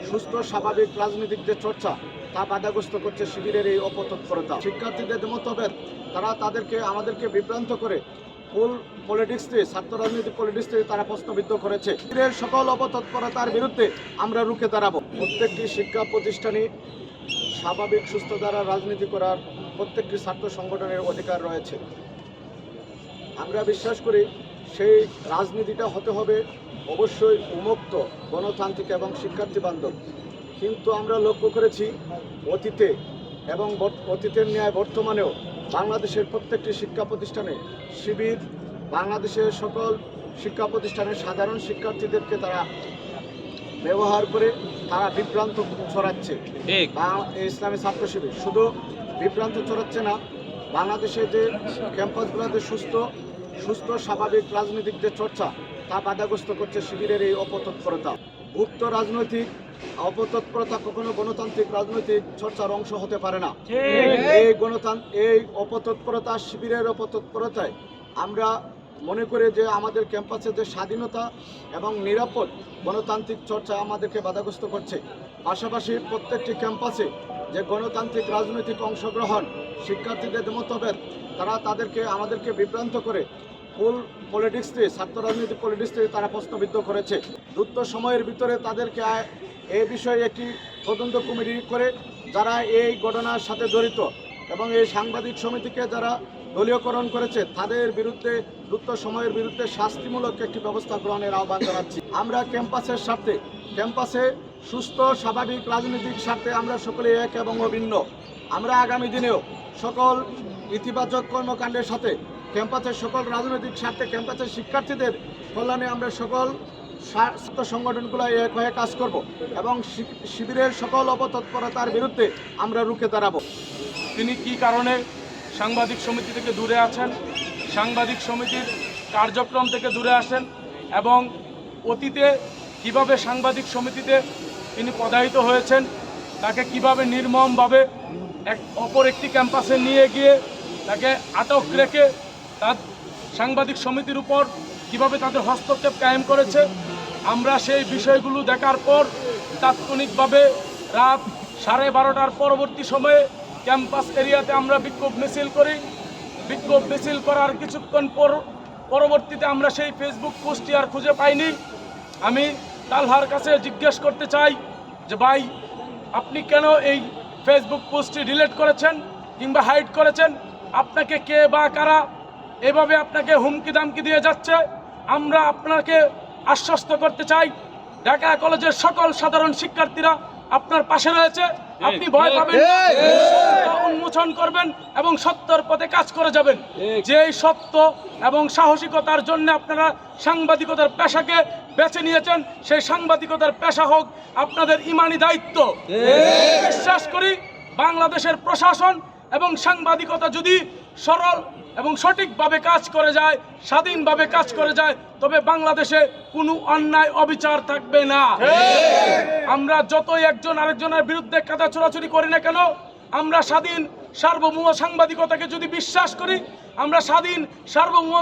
সুস্থ স্বাভাবিক রাজনৈতিক যে চর্চা তা বাধাগ্রস্ত করছে শিবিরের এই অপতৎপরতা। শিক্ষার্থীদের মতভেদ তারা আমাদেরকে বিভ্রান্ত করে ফুল পলিটিক্স দিয়ে, ছাত্র রাজনৈতিক পলিটিক্স দিয়ে তারা প্রশ্নবিদ্ধ করেছে। শিবিরের সকল অপতৎপরতার বিরুদ্ধে আমরা রুখে দাঁড়াবো। প্রত্যেকটি শিক্ষা প্রতিষ্ঠানে স্বাভাবিক সুস্থ দ্বারা রাজনীতি করার প্রত্যেকটি ছাত্র সংগঠনের অধিকার রয়েছে। আমরা বিশ্বাস করি সেই রাজনীতিটা হতে হবে অবশ্যই উন্মুক্ত, গণতান্ত্রিক এবং শিক্ষার্থী বান্ধব। কিন্তু আমরা লক্ষ্য করেছি অতীতের ন্যায় বর্তমানেও বাংলাদেশের প্রত্যেকটি শিক্ষা প্রতিষ্ঠানে শিবির বাংলাদেশের সকল শিক্ষা প্রতিষ্ঠানের সাধারণ শিক্ষার্থীদেরকে তারা ব্যবহার করে তারা বিভ্রান্ত ছড়াচ্ছে। ইসলামী ছাত্র শিবির শুধু বিভ্রান্ত ছড়াচ্ছে না, বাংলাদেশে যে ক্যাম্পাসগুলোতে সুস্থ স্বাভাবিক রাজনৈতিক যে চর্চা তা বাধাগ্রস্ত করছে শিবিরের এই অপতৎপরতা। গুপ্ত রাজনৈতিক অপতৎপরতা কখনো গণতান্ত্রিক রাজনৈতিক চর্চার অংশ হতে পারে না। এই অপতৎপরতা, শিবিরের অপতৎপরতায় আমরা মনে করি যে আমাদের ক্যাম্পাসে যে স্বাধীনতা এবং নিরাপদ গণতান্ত্রিক চর্চা আমাদেরকে বাধাগ্রস্ত করছে। পাশাপাশি প্রত্যেকটি ক্যাম্পাসে যে গণতান্ত্রিক রাজনৈতিক অংশগ্রহণ, শিক্ষার্থীদের মতভেদ তারা আমাদেরকে বিভ্রান্ত করে ফুল পলিটিক্স দিয়ে, ছাত্র রাজনৈতিক পলিটিক্স দিয়ে তারা প্রশ্নবিদ্ধ করেছে। দ্রুত সময়ের ভিতরে তাদেরকে এই বিষয়ে একটি তদন্ত কমিটি করে যারা এই ঘটনার সাথে জড়িত এবং এই সাংবাদিক সমিতিকে যারা দলীয়করণ করেছে তাদের বিরুদ্ধে দ্রুত সময়ের বিরুদ্ধে শাস্তিমূলক একটি ব্যবস্থা গ্রহণের আহ্বান জানাচ্ছি। আমরা ক্যাম্পাসের স্বার্থে, ক্যাম্পাসে সুস্থ স্বাভাবিক রাজনৈতিক স্বার্থে আমরা সকলে এক এবং অভিন্ন। আমরা আগামী দিনেও সকল ইতিবাচক কর্মকাণ্ডের সাথে ক্যাম্পাসের সকল রাজনৈতিক স্বার্থে, ক্যাম্পাসের শিক্ষার্থীদের কল্যাণে আমরা সকল ছাত্র সংগঠনগুলো এক হয়ে কাজ করব এবং শিবিরের সকল অপতৎপরতার বিরুদ্ধে আমরা রুখে দাঁড়াবো। তিনি কি কারণে সাংবাদিক সমিতি থেকে দূরে আছেন, সাংবাদিক সমিতির কার্যক্রম থেকে দূরে আসেন এবং অতীতে কিভাবে সাংবাদিক সমিতিতে তিনি পদায়িত হয়েছেন, তাকে কিভাবে নির্মমভাবে অপর একটি ক্যাম্পাসে নিয়ে গিয়ে তাকে আটক রেখে তার সাংবাদিক সমিতির উপর কিভাবে তাদের হস্তক্ষেপ কায়েম করেছে, আমরা সেই বিষয়গুলো দেখার পর তাৎক্ষণিকভাবে রাত 12:30টার পরবর্তী সময়ে ক্যাম্পাস এরিয়াতে আমরা বিক্ষোভ মিছিল করি। বিক্ষোভ মিছিল করার কিছুক্ষণ পরবর্তীতে আমরা সেই ফেসবুক পোস্টটি আর খুঁজে পাইনি। আমি তালহার কাছে জিজ্ঞেস করতে চাই যে ভাই, আপনি কেন এই ফেসবুক পোস্টটি ডিলিট করেছেন কিংবা হাইড করেছেন? আপনাকে কে বা কারা এভাবে আপনাকে হুমকি দামকি দিয়ে যাচ্ছে? আমরা আপনাকে আশ্বস্ত করতে চাই, ঢাকা কলেজের সকল সাধারণ শিক্ষার্থীরা আপনার পাশে রয়েছে। আপনি ভয় পাবেন না, উন্মোচন করবেন এবং সত্যের পথে কাজ করে যাবেন। যেই সত্য এবং সাহসিকতার জন্য আপনারা সাংবাদিকতার পেশাকে বেছে নিয়েছেন, সেই সাংবাদিকতার পেশা হোক আপনাদের ইমানি দায়িত্ব। বিশ্বাস করি বাংলাদেশের প্রশাসন এবং সাংবাদিকতা যদি সরল এবং সঠিকভাবে কাজ করে যায়, স্বাধীনভাবে কাজ করে যায়, তবে বাংলাদেশে কোনো অন্যায় অবিচার থাকবে না। আমরা যতই একজন আরেকজনের বিরুদ্ধে কাদা ছোড়াছুড়ি করি না কেন, আমরা স্বাধীন সার্বভৌম সাংবাদিকতাকে যদি বিশ্বাস করি, আমরা স্বাধীন সার্বভৌম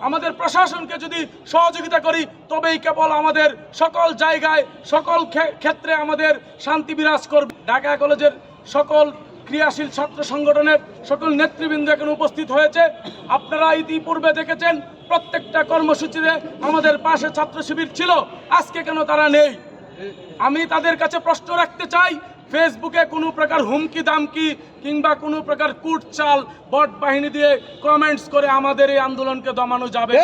আমাদের প্রশাসনকে যদি সহযোগিতা করি, তবেই কেবল আমাদের সকল জায়গায় সকল ক্ষেত্রে আমাদের শান্তি বিরাজ করবে। ঢাকা কলেজের সকল ক্রিয়াশীল ছাত্র সংগঠনের সকল নেতৃবৃন্দ এখানে উপস্থিত হয়েছে। আপনারা ইতিপূর্বে দেখেছেন প্রত্যেকটা কর্মসূচিতে আমাদের পাশে ছাত্র শিবির ছিল, আজকে কেন তারা নেই? আমি তাদের কাছে প্রশ্ন রাখতে চাই, ফেসবুকে কোনো প্রকার হুমকি দামকি কিংবা কোনো প্রকার কুটচাল বট বাহিনী দিয়ে কমেন্টস করে আমাদের এই আন্দোলনকে দমানো যাবে?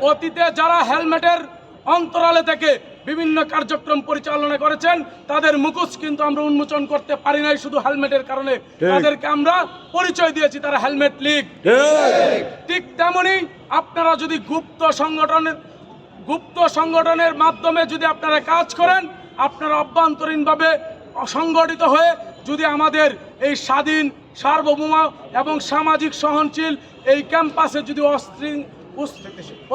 অতীতে যারা হেলমেটের অন্তরালে থেকে বিভিন্ন কার্যক্রম পরিচালনা করেছেন, তাদের মুখোশ কিন্তু আমরা উন্মোচন করতে পারি নাই শুধু হেলমেটের কারণে। তাদেরকে আমরা পরিচয় দিয়েছি তারা হেলমেট লীগ। ঠিক তেমনি আপনারা যদি গুপ্ত সংগঠনের মাধ্যমে যদি আপনারা কাজ করেন, আপনারা অভ্যন্তরীণভাবে সংগঠিত হয়ে যদি আমাদের এই স্বাধীন সার্বভৌম এবং সামাজিক সহনশীল এই ক্যাম্পাসে যদি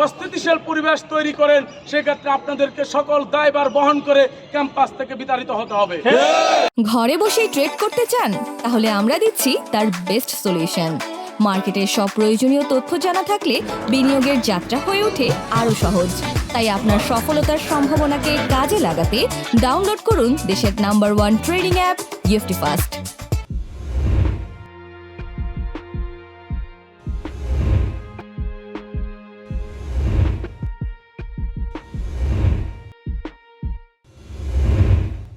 অস্থিতিশীল পরিবেশ তৈরি করেন, সেক্ষেত্রে আপনাদেরকে সকল দায়ভার বহন করে ক্যাম্পাস থেকে বিতাড়িত হতে হবে। ঘরে বসেই ট্রেড করতে চান? তাহলে আমরা দিচ্ছি তার বেস্ট সলিউশন। মার্কেটের সব প্রয়োজনীয় তথ্য জানা থাকলে বিনিয়োগের যাত্রা হয়ে ওঠে আরও সহজ। তাই আপনার সফলতার সম্ভাবনাকে কাজে লাগাতে ডাউনলোড করুন দেশের নাম্বার 1 ট্রেডিং অ্যাপ গিফটি ফাস্ট।